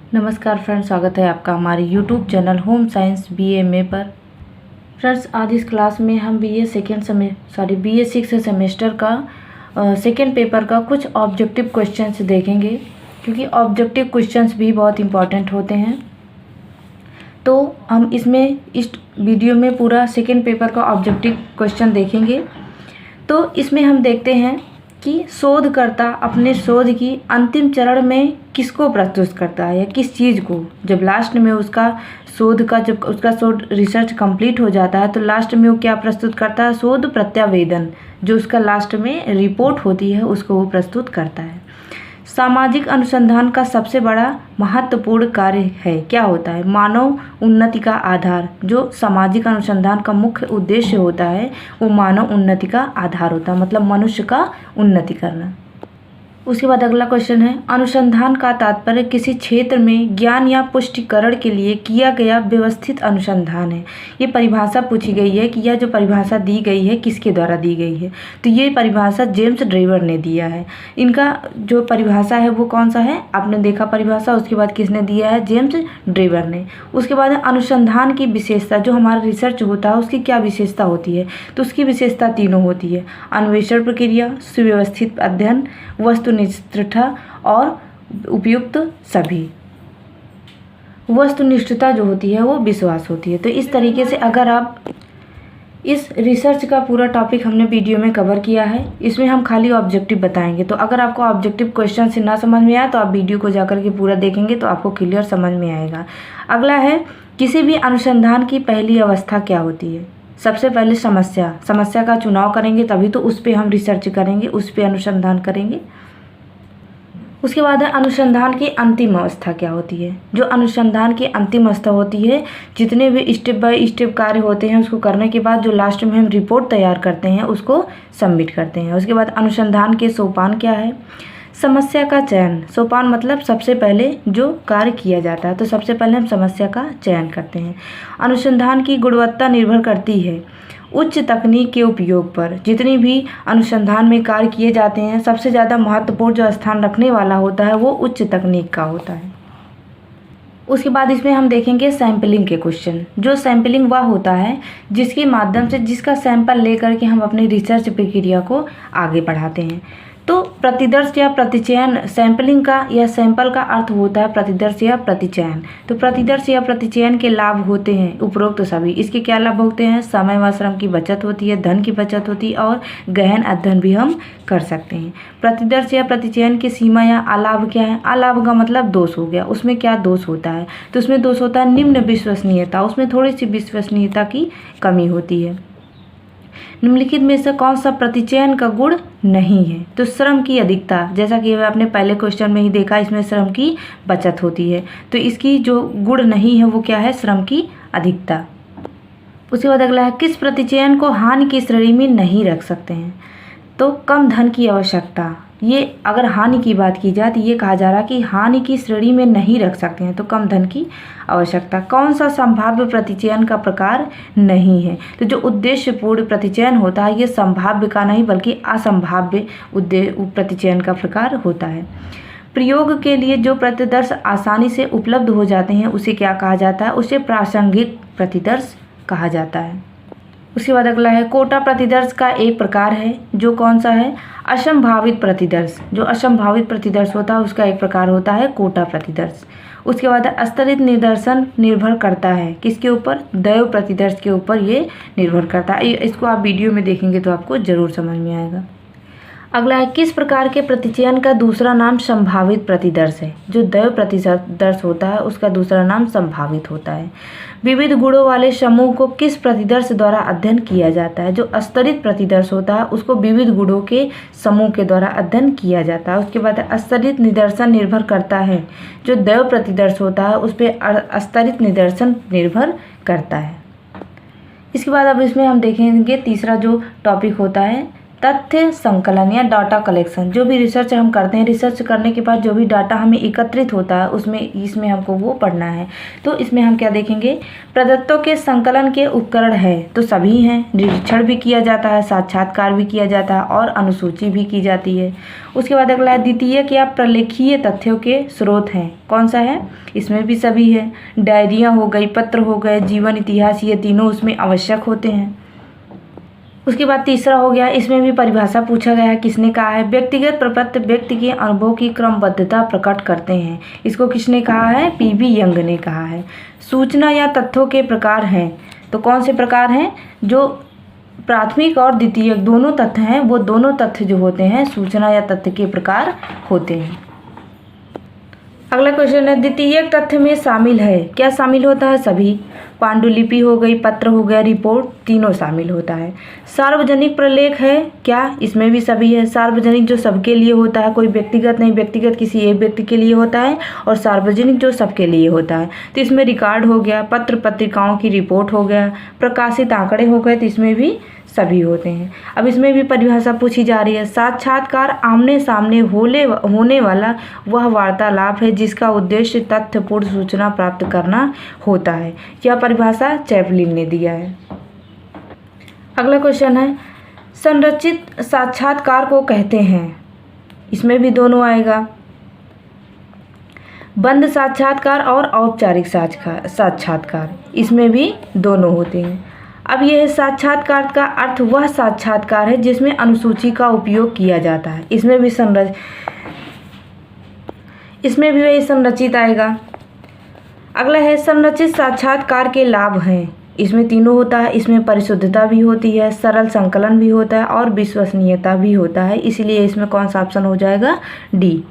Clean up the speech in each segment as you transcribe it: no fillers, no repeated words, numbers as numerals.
नमस्कार फ्रेंड्स, स्वागत है आपका हमारे YouTube channel home science BA पर। फ्रेंड्स, आज इस क्लास में हम BA सिक्स सेमेस्टर का सेकेंड पेपर का कुछ ऑब्जेक्टिव क्वेश्चंस देखेंगे, क्योंकि ऑब्जेक्टिव क्वेश्चंस भी बहुत इंपॉर्टेंट होते हैं। तो हम इस वीडियो में पूरा सेकेंड पेपर का ऑब्जेक्टिव क्वेश्चन देखेंगे। तो इसमें हम देखते हैं कि शोधकर्ता अपने शोध की अंतिम चरण में किसको प्रस्तुत करता है या किस चीज़ को। जब लास्ट में जब उसका शोध रिसर्च कंप्लीट हो जाता है तो लास्ट में वो क्या प्रस्तुत करता है? शोध प्रत्यावेदन, जो उसका लास्ट में रिपोर्ट होती है उसको वो प्रस्तुत करता है। सामाजिक अनुसंधान का सबसे बड़ा महत्वपूर्ण कार्य है, क्या होता है? मानव उन्नति का आधार। जो सामाजिक अनुसंधान का मुख्य उद्देश्य होता है वो मानव उन्नति का आधार होता है, मतलब मनुष्य का उन्नति करना। उसके बाद अगला क्वेश्चन है, अनुसंधान का तात्पर्य किसी क्षेत्र में ज्ञान या पुष्टिकरण के लिए किया गया व्यवस्थित अनुसंधान है। ये परिभाषा पूछी गई है कि यह जो परिभाषा दी गई है किसके द्वारा दी गई है, तो ये परिभाषा जेम्स ड्रेवर ने दिया है। इनका जो परिभाषा है वो कौन सा है? आपने देखा परिभाषा, उसके बाद किसने दिया है? जेम्स ड्रेवर ने। उसके बाद अनुसंधान की विशेषता, जो हमारा रिसर्च होता है उसकी क्या विशेषता होती है? तो उसकी विशेषता तीनों होती है: अन्वेषण प्रक्रिया, सुव्यवस्थित अध्ययन, वस्तुनिष्ठता और उपयुक्त सभी। वस्तुनिष्ठता जो होती है वो विश्वास होती है। तो इस तरीके से अगर आप इस रिसर्च का पूरा टॉपिक हमने वीडियो में कवर किया है, इसमें हम खाली ऑब्जेक्टिव बताएंगे। तो अगर आपको ऑब्जेक्टिव क्वेश्चन से ना समझ में आए तो आप वीडियो को जाकर के पूरा देखेंगे तो आपको क्लियर समझ में आएगा। अगला है, किसी भी अनुसंधान की पहली अवस्था क्या होती है? सबसे पहले समस्या का चुनाव करेंगे, तभी तो उस पर हम रिसर्च करेंगे, उस पर अनुसंधान करेंगे। उसके बाद है अनुसंधान की अंतिम अवस्था क्या होती है? जो अनुसंधान की अंतिम अवस्था होती है, जितने भी स्टेप बाय स्टेप कार्य होते हैं उसको करने के बाद जो लास्ट में हम रिपोर्ट तैयार करते हैं उसको सबमिट करते हैं। उसके बाद अनुसंधान के सोपान क्या है? समस्या का चयन। सोपान मतलब सबसे पहले जो कार्य किया जाता है, तो सबसे पहले हम समस्या का चयन करते हैं। अनुसंधान की गुणवत्ता निर्भर करती है उच्च तकनीक के उपयोग पर। जितनी भी अनुसंधान में कार्य किए जाते हैं, सबसे ज़्यादा महत्वपूर्ण जो स्थान रखने वाला होता है वो उच्च तकनीक का होता है। उसके बाद इसमें हम देखेंगे सैंपलिंग के क्वेश्चन। जो सैंपलिंग वह होता है जिसके माध्यम से, जिसका सैंपल लेकर के हम अपनी रिसर्च प्रक्रिया को आगे बढ़ाते हैं। तो प्रतिदर्श या प्रतिचयन, सैंपलिंग का या सैंपल का अर्थ होता है प्रतिदर्श या प्रतिचयन। तो प्रतिदर्श या प्रतिचयन के लाभ होते हैं उपरोक्त सभी। इसके क्या लाभ होते हैं? समय व श्रम की बचत होती है, धन की बचत होती है और गहन अध्ययन भी हम कर सकते हैं। प्रतिदर्श या प्रतिचयन की सीमा या अलाभ क्या है? अलाभ का मतलब दोष हो गया। उसमें क्या दोष होता है? तो उसमें दोष होता है निम्न विश्वसनीयता, उसमें थोड़ी सी विश्वसनीयता की कमी होती है। निम्नलिखित में से कौन सा प्रतिचयन का गुण नहीं है? तो श्रम की अधिकता, जैसा कि आपने पहले क्वेश्चन में ही देखा, इसमें श्रम की बचत होती है। तो इसकी जो गुण नहीं है वो क्या है? श्रम की अधिकता। उसके बाद अगला है, किस प्रतिचयन को हानि की श्रेणी में नहीं रख सकते हैं? तो कम धन की आवश्यकता। ये अगर हानि की बात की जाए तो ये कहा जा रहा है कि हानि की श्रेणी में नहीं रख सकते हैं, तो कम धन की आवश्यकता। कौन सा संभाव्य प्रतिचयन का प्रकार नहीं है? तो जो उद्देश्यपूर्ण प्रतिचयन होता है ये संभाव्य का नहीं बल्कि असंभाव्य प्रतिचयन का प्रकार होता है। प्रयोग के लिए जो प्रतिदर्श आसानी से उपलब्ध हो जाते हैं उसे क्या कहा जाता है? उसे प्रासंगिक प्रतिदर्श कहा जाता है। उसके बाद अगला है, कोटा प्रतिदर्श का एक प्रकार है, जो कौन सा है? असंभावित प्रतिदर्श। जो असंभावित प्रतिदर्श होता है उसका एक प्रकार होता है कोटा प्रतिदर्श। उसके बाद स्तरित निदर्शन निर्भर करता है किसके ऊपर? दैव प्रतिदर्श के ऊपर ये निर्भर करता है। इसको आप वीडियो में देखेंगे तो आपको जरूर समझ में आएगा। अगला है, किस प्रकार के प्रतिचयन का दूसरा नाम संभावित प्रतिदर्श है? जो दैव प्रतिदर्श होता है उसका दूसरा नाम संभावित होता है। विविध गुणों वाले समूह को किस प्रतिदर्श द्वारा अध्ययन किया जाता है? जो स्तरित प्रतिदर्श होता है उसको विविध गुणों के समूह के द्वारा अध्ययन किया जाता है। उसके बाद स्तरित निदर्शन निर्भर करता है। जो दैव प्रतिदर्श होता है उस पर स्तरित निदर्शन निर्भर करता है। इसके बाद अब इसमें हम देखेंगे तीसरा जो टॉपिक होता है तथ्य संकलन या डाटा कलेक्शन। जो भी रिसर्च हम करते हैं, रिसर्च करने के बाद जो भी डाटा हमें एकत्रित होता है इसमें हमको वो पढ़ना है। तो इसमें हम क्या देखेंगे, प्रदत्तों के संकलन के उपकरण है तो सभी हैं, निरीक्षण भी किया जाता है, साक्षात्कार भी किया जाता है और अनुसूची भी की जाती है। उसके बाद अगला है द्वितीयक या प्रलेखीय तथ्यों के स्रोत हैं। कौन सा है, इसमें भी सभी है, डायरियाँ हो गई, पत्र हो गए, जीवन इतिहास, ये तीनों उसमें आवश्यक होते हैं। उसके बाद तीसरा हो गया, इसमें भी परिभाषा पूछा गया है, किसने कहा है, व्यक्तिगत प्रपत्र व्यक्ति के अनुभव की क्रमबद्धता प्रकट करते हैं। इसको किसने कहा है, पीवी यंग ने कहा है। सूचना या तथ्यों के प्रकार हैं, तो कौन से प्रकार हैं, जो प्राथमिक और द्वितीयक दोनों तथ्य हैं, वो दोनों तथ्य जो होते हैं सूचना या तथ्य के प्रकार होते हैं। अगला क्वेश्चन है, द्वितीयक तथ्य में शामिल है, क्या शामिल होता है, सभी, पांडुलिपि हो गई, पत्र हो गया, रिपोर्ट, तीनों शामिल होता है। सार्वजनिक प्रलेख है क्या, इसमें भी सभी है। सार्वजनिक जो सबके लिए होता है, कोई व्यक्तिगत नहीं, व्यक्तिगत किसी एक व्यक्ति के लिए होता है, और सार्वजनिक जो सबके लिए होता है। तो इसमें रिकॉर्ड हो गया, पत्र पत्रिकाओं की रिपोर्ट हो गया, प्रकाशित आंकड़े हो गए, तो इसमें भी सभी होते हैं। अब इसमें भी परिभाषा पूछी जा रही है, साक्षात्कार आमने सामने होने वाला वह वार्तालाप है जिसका उद्देश्य तथ्यपूर्ण सूचना प्राप्त करना होता है। यह परिभाषा चैपलिन ने दिया है। अगला क्वेश्चन है, संरचित साक्षात्कार को कहते हैं, इसमें भी दोनों आएगा, बंद साक्षात्कार और औपचारिक साक्षात्कार, इसमें भी दोनों होते हैं। अब यह है, साक्षात्कार का अर्थ वह साक्षात्कार है जिसमें अनुसूची का उपयोग किया जाता है। इसमें भी वही संरचित आएगा। अगला है, संरचित साक्षात्कार के लाभ हैं, इसमें तीनों होता है। इसमें परिशुद्धता भी होती है, सरल संकलन भी होता है और विश्वसनीयता भी होता है, इसलिए इसमें कौन सा ऑप्शन हो जाएगा, डी।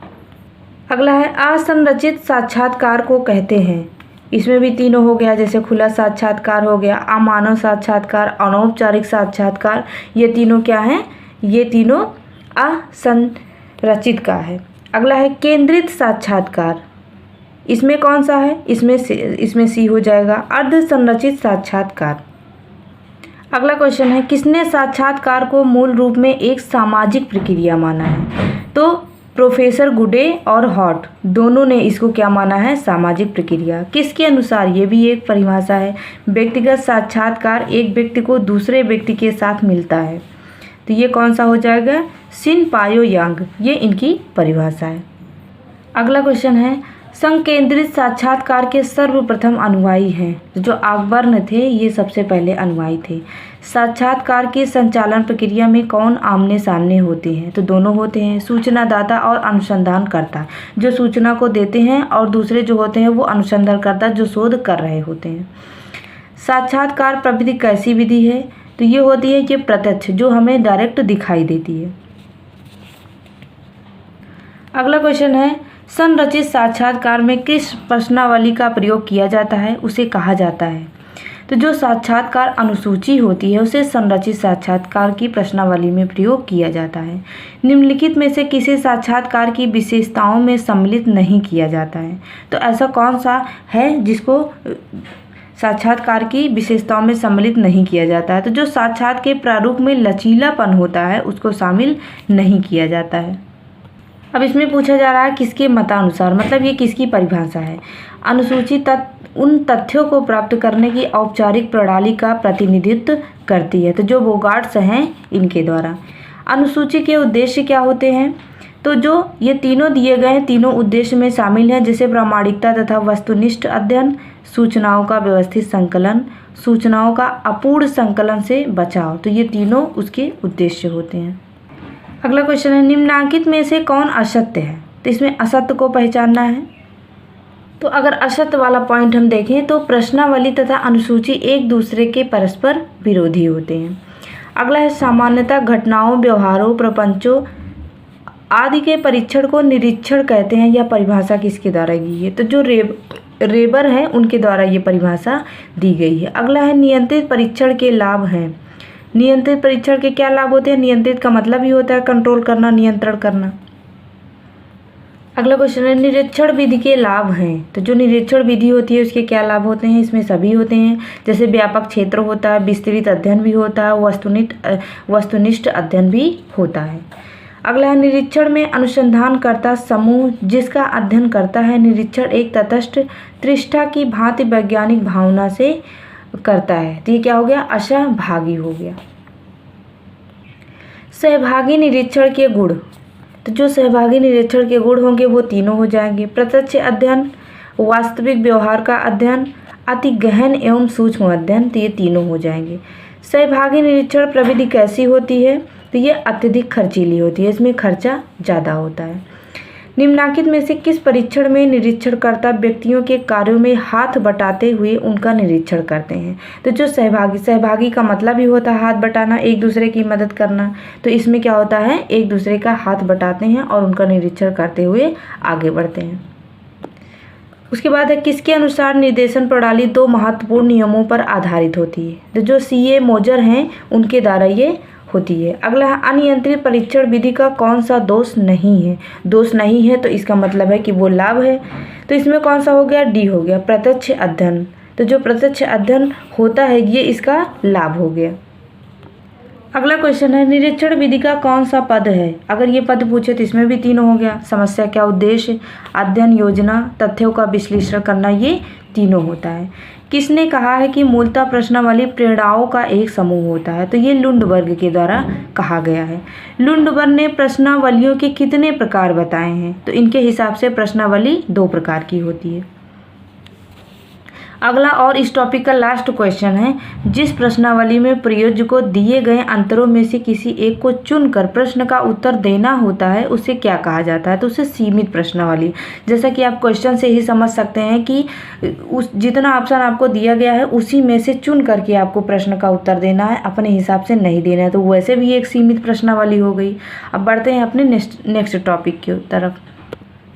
अगला है, असंरचित साक्षात्कार को कहते हैं, इसमें भी तीनों हो गया, जैसे खुला साक्षात्कार हो गया, अमानव साक्षात्कार, अनौपचारिक साक्षात्कार, ये तीनों क्या हैं, ये तीनों असंरचित का है। अगला है, केंद्रित साक्षात्कार, इसमें कौन सा है, इसमें सी हो जाएगा, अर्ध संरचित साक्षात्कार। अगला क्वेश्चन है, किसने साक्षात्कार को मूल रूप में एक सामाजिक प्रक्रिया माना है, तो प्रोफेसर गुडे और हॉट दोनों ने इसको क्या माना है, सामाजिक प्रक्रिया। किसके अनुसार, ये भी एक परिभाषा है, व्यक्तिगत साक्षात्कार एक व्यक्ति को दूसरे व्यक्ति के साथ मिलता है, तो ये कौन सा हो जाएगा, सिन पायो यांग, ये इनकी परिभाषा है। अगला क्वेश्चन है, संकेंद्रित साक्षात्कार के सर्वप्रथम अनुयायी हैं, जो अकबर्न थे, ये सबसे पहले अनुयायी थे। साक्षात्कार की संचालन प्रक्रिया में कौन आमने सामने होते हैं, तो दोनों होते हैं, सूचनादाता और अनुसंधानकर्ता, जो सूचना को देते हैं, और दूसरे जो होते हैं वो अनुसंधानकर्ता, जो शोध कर रहे होते हैं। साक्षात्कार प्रविधि कैसी विधि है, तो ये होती है कि प्रत्यक्ष, जो हमें डायरेक्ट दिखाई देती है। अगला क्वेश्चन है, संरचित साक्षात्कार में किस प्रश्नावली का प्रयोग किया जाता है, उसे कहा जाता है, तो जो साक्षात्कार अनुसूची होती है उसे संरचित साक्षात्कार की प्रश्नावली में प्रयोग किया जाता है। निम्नलिखित में से किसी साक्षात्कार की विशेषताओं में सम्मिलित नहीं किया जाता है, तो ऐसा कौन सा है जिसको साक्षात्कार की विशेषताओं में सम्मिलित नहीं किया जाता है, तो जो साक्षात के प्रारूप में लचीलापन होता है उसको शामिल नहीं किया जाता है। अब इसमें पूछा जा रहा है किसके मतानुसार, मतलब ये किसकी परिभाषा है, अनुसूची उन तथ्यों को प्राप्त करने की औपचारिक प्रणाली का प्रतिनिधित्व करती है, तो जो बोगार्ट्स हैं इनके द्वारा। अनुसूची के उद्देश्य क्या होते हैं, तो जो ये तीनों दिए गए हैं, तीनों उद्देश्य में शामिल हैं, जैसे प्रामाणिकता तथा वस्तुनिष्ठ अध्ययन, सूचनाओं का व्यवस्थित संकलन, सूचनाओं का अपूर्ण संकलन से बचाव, तो ये तीनों उसके उद्देश्य होते हैं। अगला क्वेश्चन है, निम्नांकित में से कौन असत्य है, तो इसमें असत्य को पहचानना है। तो अगर असत्य वाला पॉइंट हम देखें तो प्रश्नावली तथा अनुसूची एक दूसरे के परस्पर विरोधी होते हैं। अगला है, सामान्यतः घटनाओं, व्यवहारों, प्रपंचों आदि के परीक्षण को निरीक्षण कहते हैं। यह परिभाषा किसके द्वारा दी है, तो जो रेबर हैं उनके द्वारा ये परिभाषा दी गई है। अगला है, नियंत्रित परीक्षण के लाभ हैं। नियंत्रित परीक्षण के क्या लाभ होते हैं, नियंत्रित का मतलब ही होता है कंट्रोल करना, नियंत्रण करना। अगला क्वेश्चन है, निरीक्षण विधि के लाभ हैं। तो जो निरीक्षण विधि होती है उसके क्या लाभ होते हैं? इसमें सभी होते हैं, जैसे व्यापक क्षेत्र होता है, विस्तृत अध्ययन भी होता है, वस्तुनिष्ठ अध्ययन भी होता है। अगला है, निरीक्षण में अनुसंधानकर्ता समूह जिसका अध्ययन करता है निरीक्षण एक तटस्थ त्रिष्ठा की भांति वैज्ञानिक भावना से करता है। तो ये क्या हो गया? असहभागी हो गया। सहभागी निरीक्षण के गुण। तो जो सहभागी निरीक्षण के गुण होंगे वो तीनों हो जाएंगे, प्रत्यक्ष अध्ययन, वास्तविक व्यवहार का अध्ययन, अति गहन एवं सूक्ष्म अध्ययन। तो ये तीनों हो जाएंगे। सहभागी निरीक्षण प्रविधि कैसी होती है? तो ये अत्यधिक खर्चीली होती है, इसमें खर्चा ज़्यादा होता है। निम्नलिखित में से किस परीक्षण में निरीक्षणकर्ता व्यक्तियों के कार्यों में हाथ बटाते हुए उनका निरीक्षण करते हैं? तो जो सहभागी का मतलब ही होता है हाथ बटाना, एक दूसरे की मदद करना। तो इसमें क्या होता है? एक दूसरे का हाथ बटाते हैं और उनका निरीक्षण करते हुए आगे बढ़ते हैं। उसके बाद है, किसके अनुसार निर्देशन प्रणाली दो महत्वपूर्ण नियमों पर आधारित होती है? तो जो सीए मोजर हैं उनके द्वारा ये होती है। अगला है, अनियंत्रित परीक्षण विधि का कौन सा दोष नहीं है? दोष नहीं है तो इसका मतलब है कि वो लाभ है। तो इसमें कौन सा हो गया? डी हो गया, प्रत्यक्ष अध्ययन। तो जो प्रत्यक्ष अध्ययन होता है ये इसका लाभ हो गया। अगला क्वेश्चन है, निरीक्षण विधि का कौन सा पद है? अगर ये पद पूछे तो इसमें भी तीनों हो गया, समस्या क्या उद्देश्य, अध्ययन योजना, तथ्यों का विश्लेषण करना, ये तीनों होता है। किसने कहा है कि मूलतः प्रश्नावली प्रेरणाओं का एक समूह होता है? तो ये लुंडबर्ग के द्वारा कहा गया है। लुंडबर्ग ने प्रश्नावलियों के कितने प्रकार बताए हैं? तो इनके हिसाब से प्रश्नावली 2 प्रकार की होती है। अगला और इस टॉपिक का लास्ट क्वेश्चन है, जिस प्रश्नावली में प्रयोज्य को दिए गए अंतरों में से किसी एक को चुनकर प्रश्न का उत्तर देना होता है उसे क्या कहा जाता है? तो उसे सीमित प्रश्नावली। जैसा कि आप क्वेश्चन से ही समझ सकते हैं कि उस जितना ऑप्शन आपको दिया गया है उसी में से चुन करके आपको प्रश्न का उत्तर देना है, अपने हिसाब से नहीं देना है। तो वैसे भी एक सीमित प्रश्नावली हो गई। अब बढ़ते हैं अपने नेक्स्ट टॉपिक की तरफ।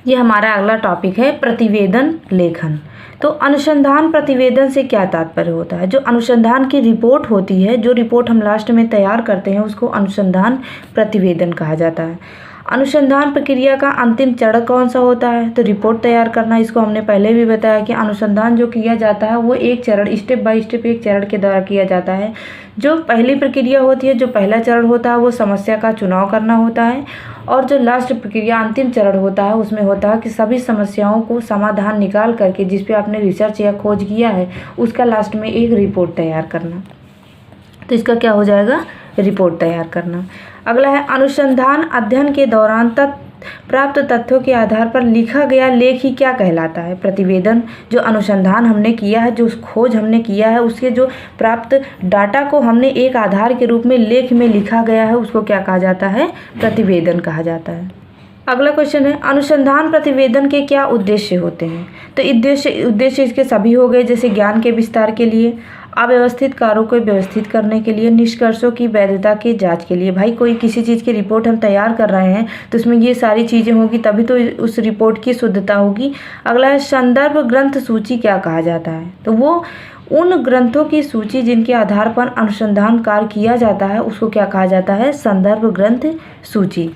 ये हमारा अगला टॉपिक है प्रतिवेदन लेखन। तो अनुसंधान प्रतिवेदन से क्या तात्पर्य होता है? जो अनुसंधान की रिपोर्ट होती है, जो रिपोर्ट हम लास्ट में तैयार करते हैं उसको अनुसंधान प्रतिवेदन कहा जाता है। अनुसंधान प्रक्रिया का अंतिम चरण कौन सा होता है? तो रिपोर्ट तैयार करना। इसको हमने पहले भी बताया कि अनुसंधान जो किया जाता है वो एक चरण, स्टेप बाय स्टेप एक चरण के द्वारा किया जाता है। जो पहली प्रक्रिया होती है, जो पहला चरण होता है वो समस्या का चुनाव करना होता है, और जो लास्ट प्रक्रिया अंतिम चरण होता है उसमें होता है कि सभी समस्याओं को समाधान निकाल करके जिस पे आपने रिसर्च या खोज किया है उसका लास्ट में एक रिपोर्ट तैयार करना। तो इसका क्या हो जाएगा? रिपोर्ट तैयार करना। अगला है, अनुसंधान अध्ययन के दौरान प्राप्त तथ्यों के आधार पर लिखा गया लेख ही क्या कहलाता है? प्रतिवेदन। जो अनुसंधान हमने किया है, जो खोज हमने किया है, उसके जो प्राप्त डाटा को हमने एक आधार के रूप में लेख में लिखा गया है उसको क्या कहा जाता है? प्रतिवेदन कहा जाता है। अगला क्वेश्चन है, अनुसंधान प्रतिवेदन के क्या उद्देश्य होते हैं? तो उद्देश्य इसके सभी हो गए, जैसे ज्ञान के विस्तार के लिए, अव्यवस्थित कार्यों को व्यवस्थित करने के लिए, निष्कर्षों की वैधता की जांच के लिए। भाई कोई किसी चीज़ की रिपोर्ट हम तैयार कर रहे हैं तो उसमें ये सारी चीज़ें होगी तभी तो उस रिपोर्ट की शुद्धता होगी। अगला है, संदर्भ ग्रंथ सूची क्या कहा जाता है? तो वो उन ग्रंथों की सूची जिनके आधार पर अनुसंधान कार्य किया जाता है उसको क्या कहा जाता है? संदर्भ ग्रंथ सूची।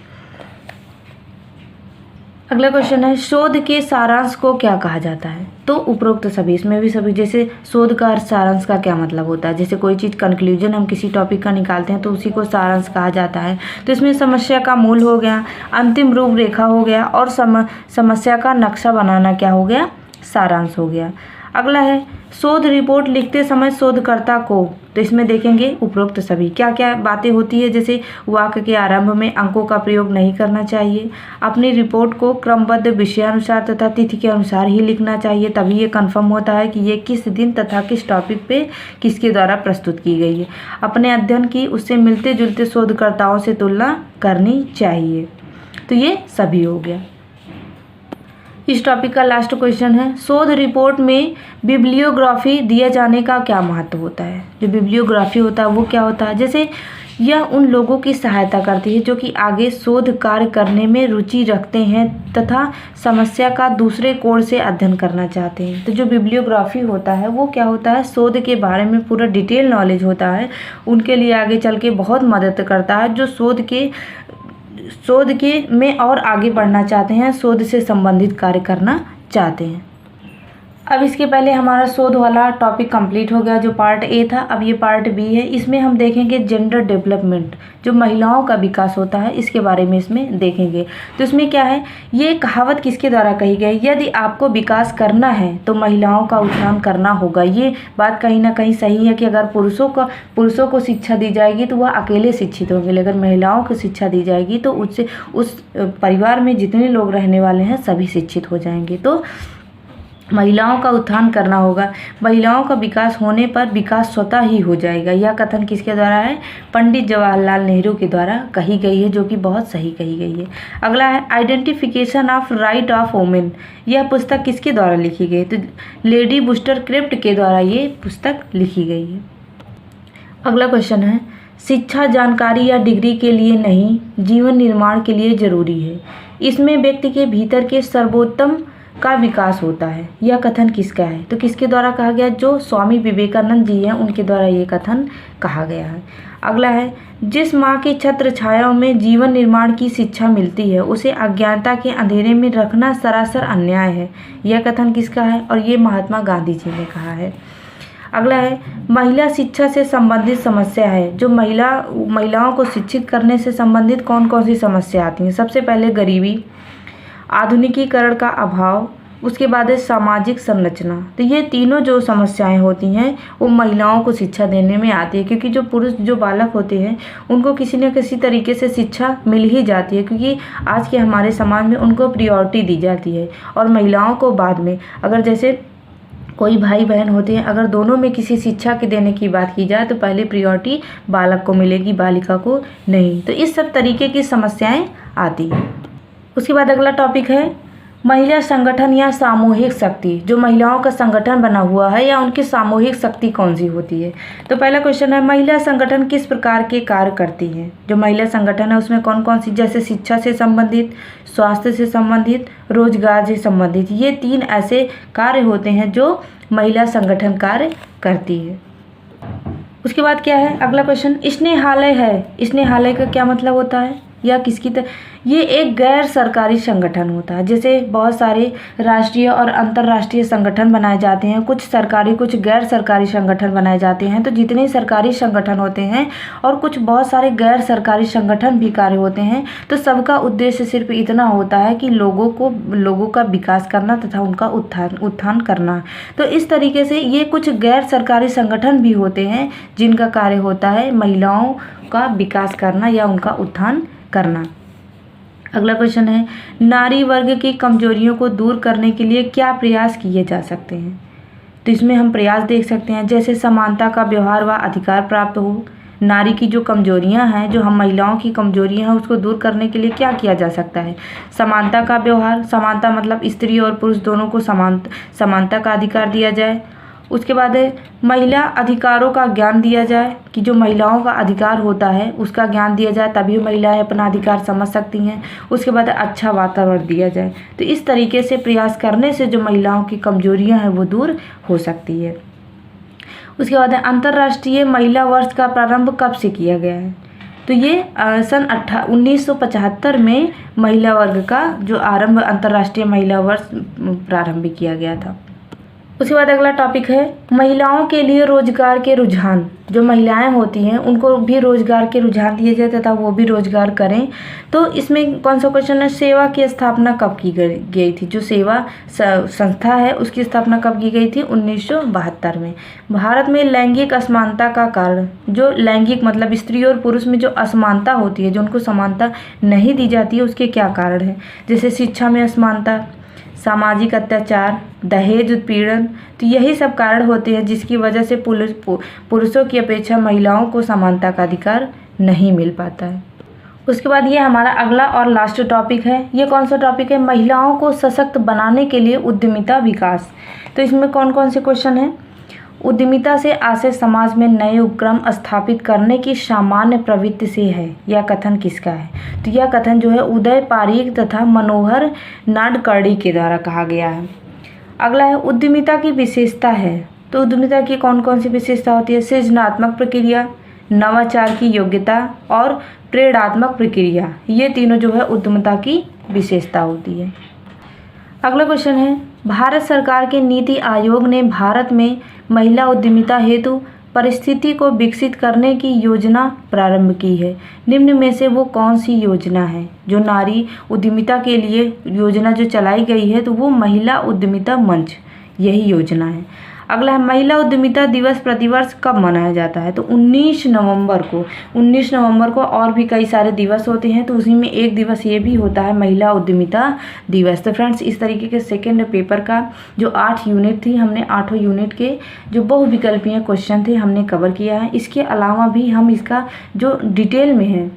अगला क्वेश्चन है, शोध के सारांश को क्या कहा जाता है? तो उपरोक्त सभी, इसमें भी सभी, जैसे शोध का सारांश का क्या मतलब होता है? जैसे कोई चीज़ कंक्लूजन हम किसी टॉपिक का निकालते हैं तो उसी को सारांश कहा जाता है। तो इसमें समस्या का मूल हो गया, अंतिम रूपरेखा हो गया, और समस्या का नक्शा बनाना क्या हो गया? सारांश हो गया। अगला है, शोध रिपोर्ट लिखते समय शोधकर्ता को, तो इसमें देखेंगे उपरोक्त सभी क्या क्या बातें होती है। जैसे वाक्य के आरंभ में अंकों का प्रयोग नहीं करना चाहिए, अपनी रिपोर्ट को क्रमबद्ध विषयानुसार तथा तिथि के अनुसार ही लिखना चाहिए, तभी ये कंफर्म होता है कि ये किस दिन तथा किस टॉपिक पे किसके द्वारा प्रस्तुत की गई है। अपने अध्ययन की उससे मिलते जुलते शोधकर्ताओं से तुलना करनी चाहिए। तो ये सभी हो गया। इस टॉपिक का लास्ट क्वेश्चन है, शोध रिपोर्ट में बिब्लियोग्राफी दिए जाने का क्या महत्व होता है? जो बिब्लियोग्राफी होता है वो क्या होता है? जैसे यह उन लोगों की सहायता करती है जो कि आगे शोध कार्य करने में रुचि रखते हैं तथा समस्या का दूसरे कोण से अध्ययन करना चाहते हैं। तो जो बिब्लियोग्राफी होता है वो क्या होता है? शोध के बारे में पूरा डिटेल नॉलेज होता है, उनके लिए आगे चल के बहुत मदद करता है। जो शोध के में और आगे बढ़ना चाहते हैं, शोध से संबंधित कार्य करना चाहते हैं। अब इसके पहले हमारा शोध वाला टॉपिक कंप्लीट हो गया, जो पार्ट ए था। अब ये पार्ट बी है। इसमें हम देखेंगे जेंडर डेवलपमेंट, जो महिलाओं का विकास होता है, इसके बारे में इसमें देखेंगे। तो इसमें क्या है, ये कहावत किसके द्वारा कही गई, यदि आपको विकास करना है तो महिलाओं का उत्थान करना होगा। ये बात कहीं ना कहीं सही है कि अगर पुरुषों को शिक्षा दी जाएगी तो वह अकेले शिक्षित होंगे, लेकिन महिलाओं को शिक्षा दी जाएगी तो उससे उस परिवार में जितने लोग रहने वाले हैं सभी शिक्षित हो जाएंगे। तो महिलाओं का उत्थान करना होगा। महिलाओं का विकास होने पर विकास स्वतः ही हो जाएगा। यह कथन किसके द्वारा है, पंडित जवाहरलाल नेहरू के द्वारा कही गई है, जो कि बहुत सही कही गई है। अगला है identification of right of women. यह पुस्तक किसके द्वारा लिखी गई, तो लेडी बूस्टर क्रिप्ट के द्वारा ये पुस्तक लिखी गई है। अगला क्वेश्चन है, शिक्षा जानकारी या डिग्री के लिए नहीं, जीवन निर्माण के लिए जरूरी है। इसमें व्यक्ति के भीतर के सर्वोत्तम का विकास होता है। यह कथन किसका है, तो किसके द्वारा कहा गया, जो स्वामी विवेकानंद जी हैं उनके द्वारा ये कथन कहा गया है। अगला है, जिस माँ की छत्र छायाओं में जीवन निर्माण की शिक्षा मिलती है उसे अज्ञानता के अंधेरे में रखना सरासर अन्याय है। यह कथन किसका है, और ये महात्मा गांधी जी ने कहा है। अगला है, महिला शिक्षा से संबंधित समस्या है। जो महिलाओं को शिक्षित करने से संबंधित कौन कौन सी समस्या आती हैं। सबसे पहले गरीबी, आधुनिकीकरण का अभाव, उसके बाद है सामाजिक संरचना। तो ये तीनों जो समस्याएं होती हैं वो महिलाओं को शिक्षा देने में आती है, क्योंकि जो बालक होते हैं उनको किसी न किसी तरीके से शिक्षा मिल ही जाती है, क्योंकि आज के हमारे समाज में उनको प्रायोरिटी दी जाती है और महिलाओं को बाद में। अगर जैसे कोई भाई बहन होते हैं, अगर दोनों में किसी शिक्षा के देने की बात की जाए तो पहले प्रायोरिटी बालक को मिलेगी, बालिका को नहीं। तो इस सब तरीके की समस्याएँ आती हैं। उसके बाद अगला टॉपिक है महिला संगठन या सामूहिक शक्ति। जो महिलाओं का संगठन बना हुआ है या उनकी सामूहिक शक्ति कौन सी होती है। तो पहला क्वेश्चन है, महिला संगठन किस प्रकार के कार्य करती हैं। जो महिला संगठन है उसमें कौन कौन सी, जैसे शिक्षा से संबंधित, स्वास्थ्य से संबंधित, रोजगार से संबंधित, ये 3 ऐसे कार्य होते हैं जो महिला संगठन कार्य करती है। उसके बाद क्या है, अगला क्वेश्चन स्नेहालय है। स्नेहालय का क्या मतलब होता है, या किसकी ये एक गैर सरकारी संगठन होता है। जैसे बहुत सारे राष्ट्रीय और अंतर्राष्ट्रीय संगठन बनाए जाते हैं, कुछ सरकारी कुछ गैर सरकारी संगठन बनाए जाते हैं। तो जितने सरकारी संगठन होते हैं और कुछ बहुत सारे गैर सरकारी संगठन भी कार्य होते हैं, तो सबका उद्देश्य सिर्फ इतना होता है कि लोगों का विकास करना तथा उनका उत्थान करना। तो इस तरीके से ये कुछ गैर सरकारी संगठन भी होते हैं जिनका कार्य होता है महिलाओं का विकास करना या उनका उत्थान करना। अगला क्वेश्चन है, नारी वर्ग की कमजोरियों को दूर करने के लिए क्या प्रयास किए जा सकते हैं। तो इसमें हम प्रयास देख सकते हैं, जैसे समानता का व्यवहार व अधिकार प्राप्त हो। नारी की जो कमजोरियां हैं, जो हम महिलाओं की कमजोरियां हैं, उसको दूर करने के लिए क्या किया जा सकता है। समानता का व्यवहार, समानता मतलब स्त्री और पुरुष दोनों को समानता का अधिकार दिया जाए। उसके बाद है महिला अधिकारों का ज्ञान दिया जाए, कि जो महिलाओं का अधिकार होता है उसका ज्ञान दिया जाए, तभी महिलाएं अपना अधिकार समझ सकती हैं। उसके बाद अच्छा वातावरण दिया जाए। तो इस तरीके से प्रयास करने से जो महिलाओं की कमजोरियां हैं वो दूर हो सकती है। उसके बाद है अंतर्राष्ट्रीय महिला वर्ष का प्रारंभ कब से किया गया है। तो ये सन 1975 में महिला वर्ग का जो आरंभ अंतर्राष्ट्रीय महिला वर्ष प्रारंभ किया गया था। उसके बाद अगला टॉपिक है महिलाओं के लिए रोजगार के रुझान। जो महिलाएं होती हैं उनको भी रोजगार के रुझान दिए जाए तथा वो भी रोजगार करें। तो इसमें कौन सा क्वेश्चन है, सेवा की स्थापना कब की गई थी। जो सेवा संस्था है उसकी स्थापना कब की गई थी, 1972 में। भारत में लैंगिक असमानता का कारण, जो लैंगिक मतलब स्त्री और पुरुष में जो असमानता होती है, जो उनको समानता नहीं दी जाती है, उसके क्या कारण है। जैसे शिक्षा में असमानता, सामाजिक अत्याचार, दहेज उत्पीड़न। तो यही सब कारण होते हैं जिसकी वजह से पुरुषों की अपेक्षा महिलाओं को समानता का अधिकार नहीं मिल पाता है। उसके बाद ये हमारा अगला और लास्ट टॉपिक है। ये कौन सा टॉपिक है, महिलाओं को सशक्त बनाने के लिए उद्यमिता विकास। तो इसमें कौन कौन से क्वेश्चन हैं। उद्यमिता से आशय समाज में नए उपक्रम स्थापित करने की सामान्य प्रवृत्ति से है। यह कथन किसका है, तो यह कथन जो है उदय पारीख तथा मनोहर नाडकर्णी के द्वारा कहा गया है। अगला है उद्यमिता की विशेषता है। तो उद्यमिता की कौन कौन सी विशेषता होती है, सृजनात्मक प्रक्रिया, नवाचार की योग्यता और प्रेरणात्मक प्रक्रिया, ये तीनों जो है उद्यमिता की विशेषता होती है। अगला क्वेश्चन है, भारत सरकार के नीति आयोग ने भारत में महिला उद्यमिता हेतु परिस्थिति को विकसित करने की योजना प्रारंभ की है। निम्न में से वो कौन सी योजना है? जो नारी उद्यमिता के लिए योजना जो चलाई गई है तो वो महिला उद्यमिता मंच, यही योजना है। अगला है, महिला उद्यमिता दिवस प्रतिवर्ष कब मनाया जाता है? तो 19 नवंबर को। 19 नवंबर को और भी कई सारे दिवस होते हैं, तो उसी में एक दिवस ये भी होता है महिला उद्यमिता दिवस। तो फ्रेंड्स, इस तरीके के सेकेंड पेपर का जो 8 यूनिट थी, हमने 8 यूनिट के जो बहुविकल्पीय क्वेश्चन थे हमने कवर किया है। इसके अलावा भी हम इसका जो डिटेल में है,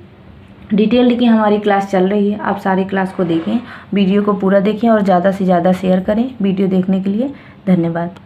डिटेल्ड की हमारी क्लास चल रही है, आप सारी क्लास को देखें, वीडियो को पूरा देखें और ज़्यादा से ज़्यादा शेयर करें। वीडियो देखने के लिए धन्यवाद।